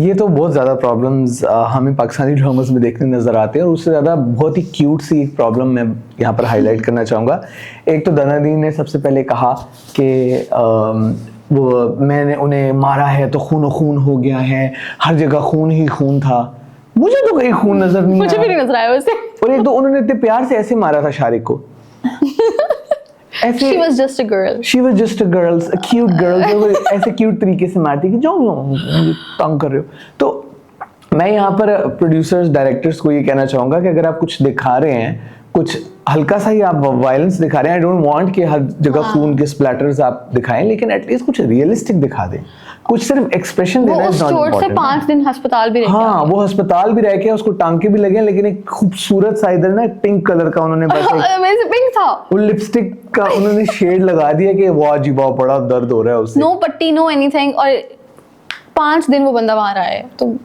ये तो बहुत ज़्यादा प्रॉब्लम्स हमें पाकिस्तानी ड्रामास में देखने नज़र आते हैं, और उससे ज़्यादा बहुत ही क्यूट सी एक प्रॉब्लम मैं यहाँ पर हाईलाइट करना चाहूँगा। एक तो दनादीन ने सबसे पहले कहा कि वो मैंने उन्हें मारा है तो खून हो गया है, हर जगह खून ही खून था। मुझे तो कहीं खून नजर नहीं मुझे भी नहीं नजर आया वैसे। और एक तो उन्होंने इतने प्यार से ऐसे मारा था शारिक को ऐसे। She was just a girl. She was just a girl, a cute girl, जो वो ऐसे क्यूट तरीके से मारती कि जो तंग कर रहे हो। तो मैं यहाँ पर प्रोड्यूसर्स डायरेक्टर्स को ये कहना चाहूँगा कि अगर आप कुछ दिखा रहे हैं, कुछ हल्का सा ही आप वायलेंस दिखा रहे हैं, आई डोंट वांट कि हर जगह खून के स्प्लैटर्स आप दिखाएं, लेकिन एटलीस्ट कुछ रियलिस्टिक दिखा दें, कुछ सिर्फ एक्सप्रेशन देना इज नॉट इम्पोर्टेंट। वो से 5 दिन अस्पताल भी रह गया। हाँ, वो अस्पताल भी रह के उसको टांके भी लगे, लेकिन एक खूबसूरत सा इधर ना पिंक कलर का उन्होंने वैसे पिंक था, वो लिपस्टिक का उन्होंने शेड लगा दिया कि वाह जी वाह बड़ा दर्द हो रहा है उससे। नो पट्टी नो एनीथिंग, और 5 दिन वो बंदा वहां रहा है तो